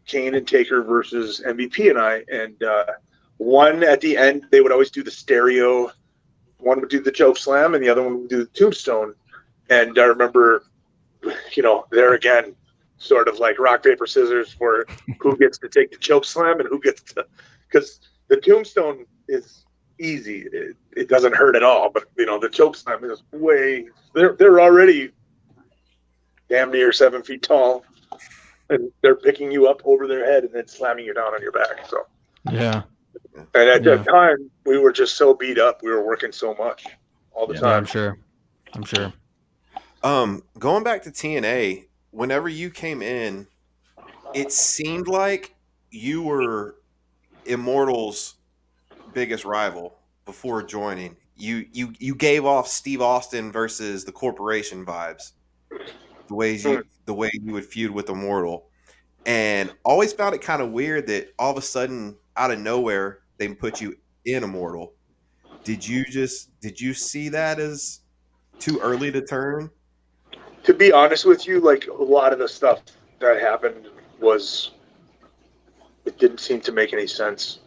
Kane and Taker versus MVP and I. And one at the end, they would always do the stereo. One would do the choke slam, and the other one would do the tombstone. And I remember, there again, sort of like rock, paper, scissors for who gets to take the choke slam and who gets to, because the tombstone is easy. It doesn't hurt at all, but the choke slam is they're already damn near 7 feet tall, and they're picking you up over their head and then slamming you down on your back. So
yeah.
And at that time, we were just so beat up. We were working so much all the time.
I'm sure.
Going back to TNA, whenever you came in, it seemed like you were Immortal's biggest rival before joining. You gave off Steve Austin versus the Corporation vibes. The way you would feud with Immortal, and always found it kind of weird that all of a sudden, out of nowhere, they put you in Immortal. Did you see that as too early to turn?
To be honest with you, like a lot of the stuff that happened it didn't seem to make any sense.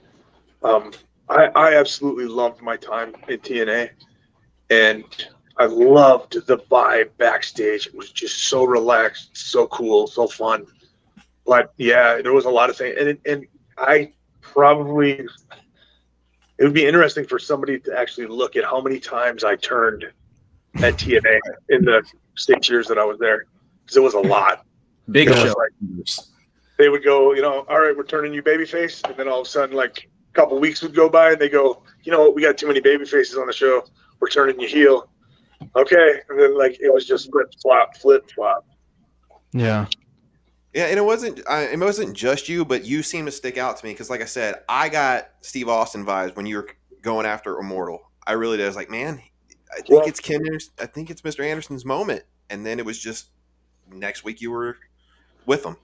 I absolutely loved my time in TNA, and I loved the vibe backstage. It was just so relaxed, so cool, so fun. But yeah, there was a lot of things, and I probably, it would be interesting for somebody to actually look at how many times I turned at TNA in the 6 years that I was there, because it was a lot.
Big show.
Like, they would go, all right, we're turning you babyface, and then all of a sudden, like a couple weeks would go by, and they go, you know what, we got too many baby faces on the show. We're turning you heel. Okay, and then like it was just flip flop.
Yeah.
Yeah, and it wasn't just you, but you seem to stick out to me because, like I said, I got Steve Austin vibes when you were going after Immortal. I really did. I was like, man, I think it's Mr. Anderson's moment, and then it was just next week you were with him.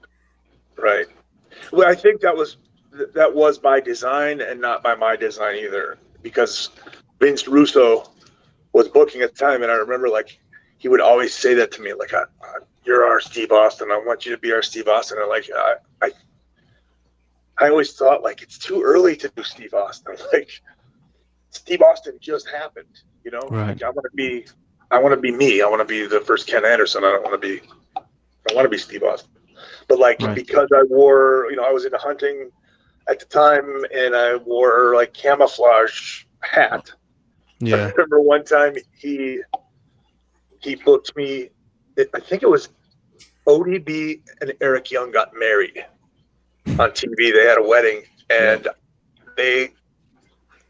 Right. Well, I think that was by design and not by my design either, because Vince Russo was booking at the time, and I remember like he would always say that to me, like, "You're our Steve Austin. I want you to be our Steve Austin." And like I always thought like it's too early to do Steve Austin. Like Steve Austin just happened,
Right.
Like I want to be me. I want to be the first Ken Anderson. I want to be Steve Austin. But like because I wore, I was into hunting at the time, and I wore like camouflage hat.
Yeah.
I remember one time he booked me. I think it was ODB and Eric Young got married on TV. They had a wedding, and they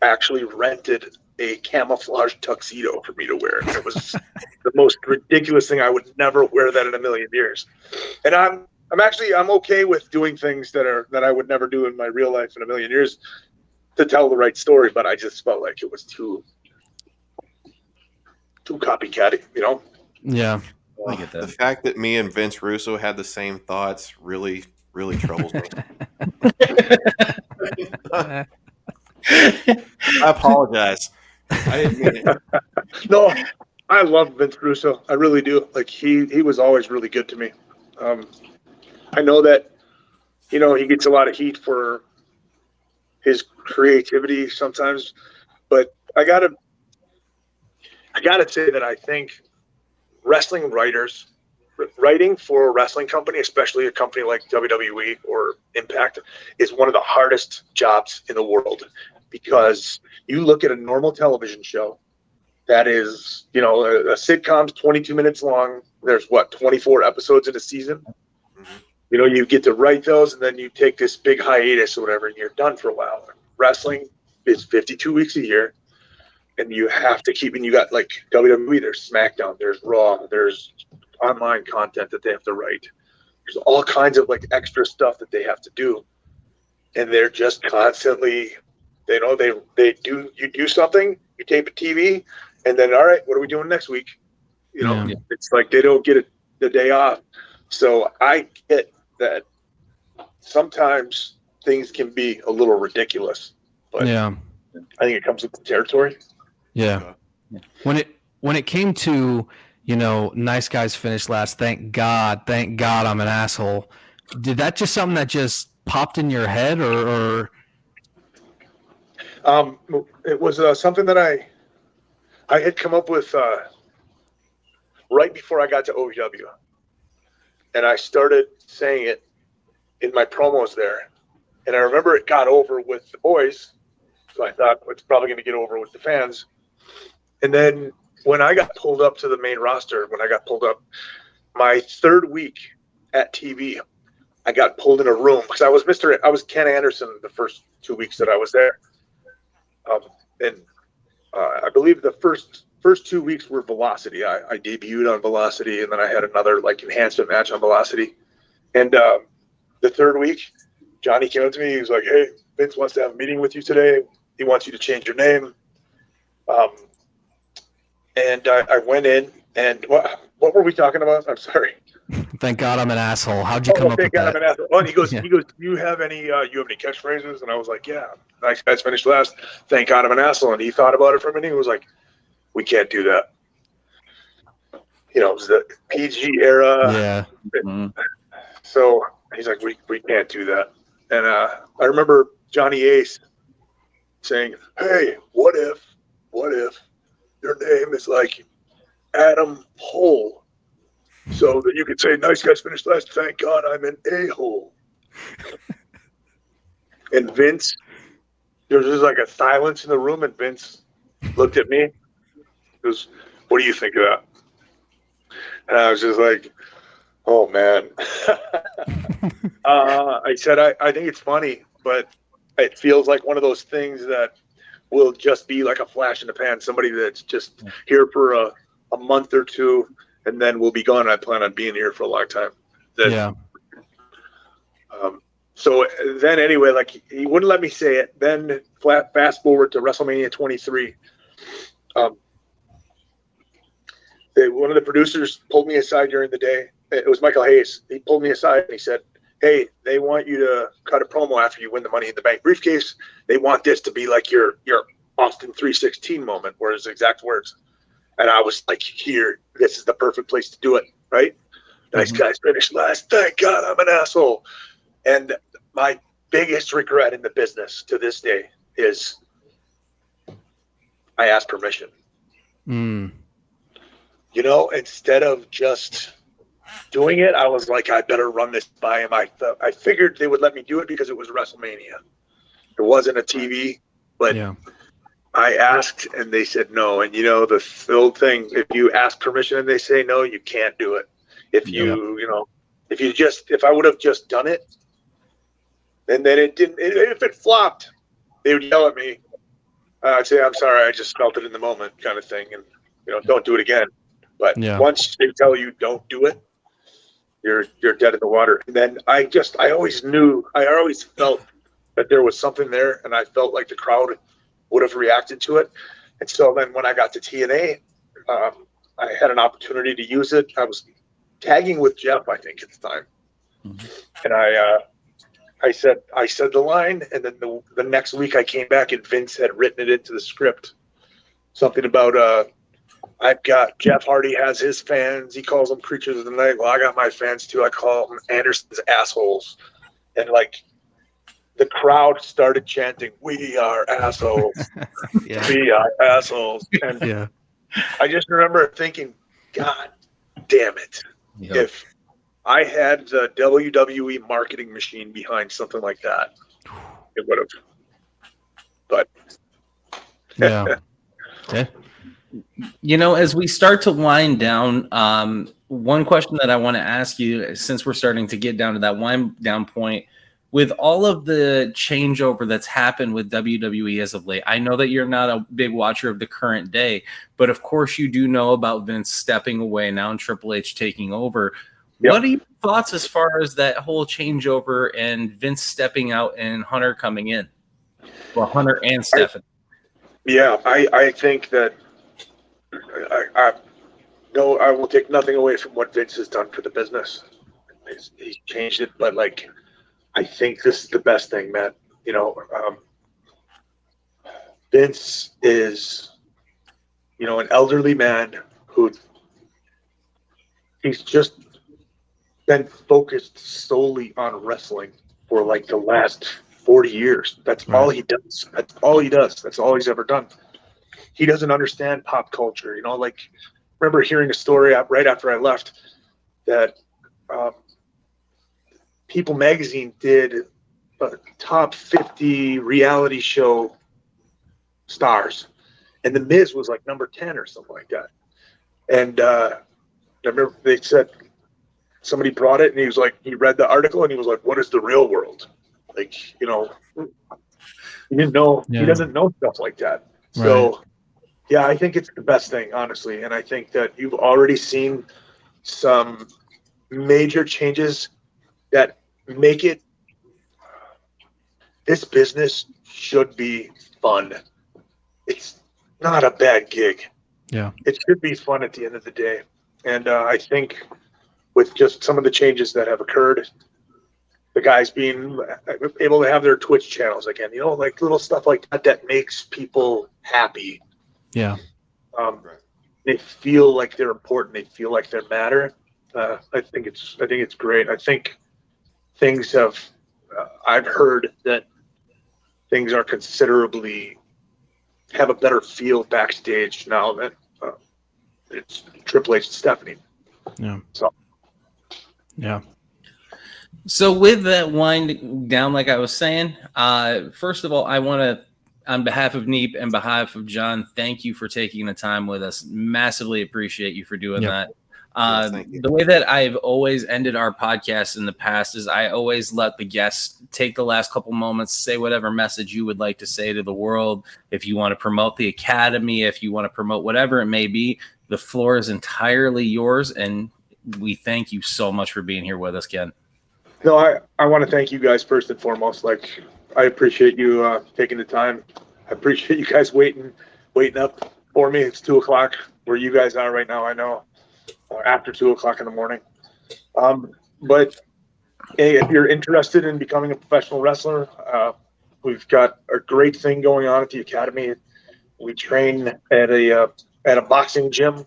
actually rented a camouflage tuxedo for me to wear. And it was the most ridiculous thing. I would never wear that in a million years. And I'm okay with doing things that I would never do in my real life in a million years to tell the right story. But I just felt like it was too copycatty,
Yeah.
I get that.
The fact that me and Vince Russo had the same thoughts really, really troubles me. I apologize. I didn't mean it.
No, I love Vince Russo. I really do. Like he was always really good to me. I know that, he gets a lot of heat for his creativity sometimes, but I gotta say that I think wrestling writers, writing for a wrestling company, especially a company like WWE or Impact, is one of the hardest jobs in the world, because you look at a normal television show that is, a sitcom's 22 minutes long. There's 24 episodes in a season.
Mm-hmm.
You get to write those, and then you take this big hiatus or whatever, and you're done for a while. Wrestling is 52 weeks a year, and you have to keep, and you got like WWE, there's SmackDown, there's Raw, there's online content that they have to write. There's all kinds of like extra stuff that they have to do. And they're just constantly, they do something, you tape a TV, and then, all right, what are we doing next week? It's like they don't get the day off. So I get that sometimes things can be a little ridiculous, but I think it comes with the territory.
Yeah. When it came to, nice guys finish last, thank God I'm an asshole. Did that just something that just popped in your head, or?
It was something that I had come up with right before I got to OVW, and I started saying it in my promos there, and I remember it got over with the boys, so I thought it's probably going to get over with the fans. And then when I got pulled up to the main roster, my third week at TV, I got pulled in a room because I was Ken Anderson the first 2 weeks that I was there. I believe the first 2 weeks were Velocity. I debuted on Velocity, and then I had another like enhancement match on Velocity. And the third week, Johnny came up to me. He was like, "Hey, Vince wants to have a meeting with you today. He wants you to change your name." And I went in, and what were we talking about? I'm sorry.
Thank God I'm an asshole. How'd you come up with
God,
that?
I'm an asshole. Oh, and he goes,
Yeah.
do you have any catchphrases? And I was like, yeah. Nice guys finished last. Thank God I'm an asshole. And he thought about it for a minute. He was like, we can't do that. You know, it was the PG era.
Yeah.
Mhm.
So he's like, we can't do that. And I remember Johnny Ace saying, hey, what if your name is like Adam Hole? So that you could say, nice guys finished last. Thank God I'm an a-hole. And Vince, there was just like a silence in the room, and Vince looked at me. He goes, what do you think of that? And I was just like, oh, man. I said, I think it's funny, but it feels like one of those things that will just be like a flash in the pan, somebody that's just here for a month or two, and then we'll be gone. I plan on being here for a long time.
Yeah.
So then anyway, like he wouldn't let me say it. Then fast forward to WrestleMania 23. One of the producers pulled me aside during the day. It was Michael Hayes. He pulled me aside and he said, hey, they want you to cut a promo after you win the Money in the Bank briefcase. They want this to be like your Austin 316 moment, were his exact words. And I was like, here, this is the perfect place to do it, right? Nice guys finished last. Thank God I'm an asshole. And my biggest regret in the business to this day is I asked permission.
Mm.
You know, instead of just doing it, I was like, I better run this by him. I figured they would let me do it because it was WrestleMania. It wasn't a TV, but
Yeah.
I asked and they said no. And you know, the old thing, if you ask permission and they say no, you can't do it. If I would have just done it, and then if it flopped, they would yell at me. I'd say, I'm sorry, I just felt it in the moment, kind of thing. And, don't do it again. But once they tell you don't do it, you're dead in the water. And then I always felt that there was something there, and I felt like the crowd would have reacted to it. And so then when I got to TNA, I had an opportunity to use it. I was tagging with Jeff, I think, at the time. And I said the line, and then the next week I came back and Vince had written it into the script. Something about I've got Jeff Hardy has his fans. He calls them creatures of the night. Well, I got my fans too. I call them Anderson's assholes. And like the crowd started chanting, "We are assholes. We are assholes." And I just remember thinking, God damn it.
Yep.
If I had the WWE marketing machine behind something like that, it would have. But
Yeah. Okay.
As we start to wind down, one question that I want to ask you, since we're starting to get down to that wind down point, with all of the changeover that's happened with WWE as of late, I know that you're not a big watcher of the current day, but of course you do know about Vince stepping away now and Triple H taking over. Yep. What are your thoughts as far as that whole changeover and Vince stepping out and Hunter coming in? Well, Hunter and Stephanie.
I think that I will take nothing away from what Vince has done for the business. He's changed it, but like, I think this is the best thing, Matt. Vince is, an elderly man who he's just been focused solely on wrestling for like the last 40 years. That's all he does. That's all he does. That's all he's ever done. He doesn't understand pop culture. Remember hearing a story right after I left that People Magazine did a top 50 reality show stars, and The Miz was like number 10 or something like that. And I remember they said somebody brought it, and he was like, he read the article, and he was like, "What is the real world?" Like, he didn't know. Yeah. He doesn't know stuff like that. Right. So, yeah, I think it's the best thing, honestly, and I think that you've already seen some major changes that make it. This business should be fun. It's not a bad gig.
Yeah.
It should be fun at the end of the day. And I think with just some of the changes that have occurred. The guys being able to have their Twitch channels again, like little stuff like that makes people happy.
Yeah.
They feel like they're important. They feel like they matter. I think it's great. I think things have. I've heard that things are considerably have a better feel backstage now that it's Triple H and Stephanie.
Yeah.
So.
Yeah.
So with that wind down, like I was saying, first of all, I want to, on behalf of Neep and behalf of John, thank you for taking the time with us. Massively appreciate you for doing that.
Yes, thank you.
The way that I've always ended our podcast in the past is I always let the guests take the last couple moments, say whatever message you would like to say to the world. If you want to promote the Academy, if you want to promote whatever it may be, the floor is entirely yours. And we thank you so much for being here with us, Ken.
No, I want to thank you guys first and foremost. Like, I appreciate you taking the time. I appreciate you guys waiting up for me. It's 2:00 where you guys are right now. I know after 2:00 in the morning. But hey, if you're interested in becoming a professional wrestler, we've got a great thing going on at the Academy. We train at a boxing gym.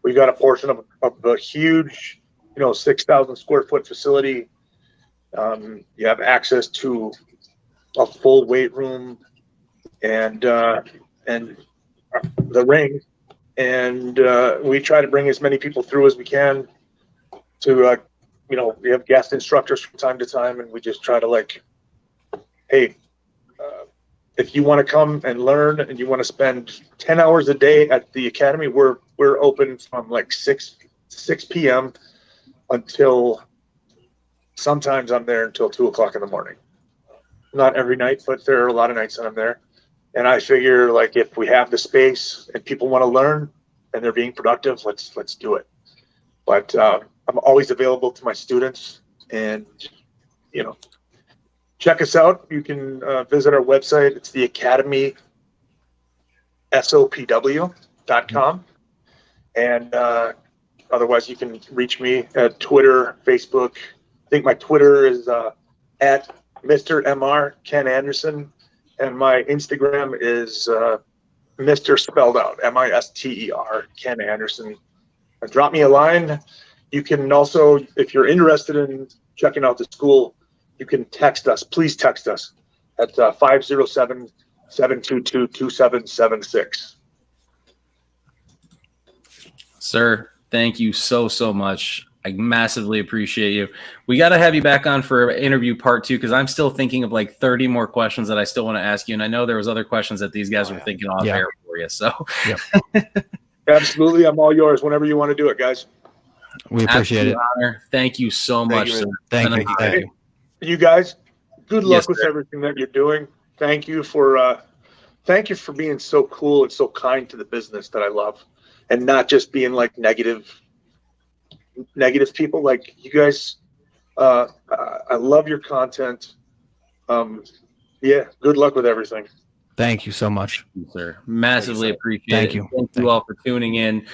We've got a portion of a huge, 6,000 square foot facility. You have access to a full weight room and the ring, and we try to bring as many people through as we can. To we have guest instructors from time to time, and we just try to hey, if you want to come and learn and you want to spend 10 hours a day at the Academy, we're open from 6 p.m. until. Sometimes I'm there until 2:00 in the morning. Not every night, but there are a lot of nights that I'm there. And I figure if we have the space and people want to learn and they're being productive, let's do it. But I'm always available to my students, and check us out. You can visit our website. It's the Academy SOPW.com. And otherwise you can reach me at Twitter, Facebook. I think my Twitter is at Mr. MR Ken Anderson, and my Instagram is Mr. spelled out MISTER Ken Anderson. Drop me a line. You can also, if you're interested in checking out the school, you can text us. Please text us at 507-722-2776.
Sir, thank you so much. I massively appreciate you. We got to have you back on for interview part 2, because I'm still thinking of 30 more questions that I still want to ask you. And I know there was other questions that these guys were thinking off air for you. So
Absolutely. I'm all yours whenever you want to do it, guys.
We appreciate it.
Honor. Thank you so much, sir.
Thank you.
You guys, good luck with everything that you're doing. Thank you for being so cool and so kind to the business that I love, and not just being negative people like you guys. I love your content. Good luck with everything.
Thank you so much,
sir. Massively appreciate it.
Thank you.
Thank you all for tuning in.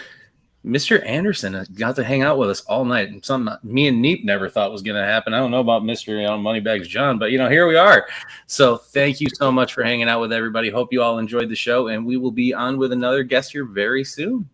Mr. Anderson got to hang out with us all night. Something me and Neep never thought was going to happen. I don't know about Mr. Moneybags John, but here we are. So thank you so much for hanging out with everybody. Hope you all enjoyed the show, and we will be on with another guest here very soon.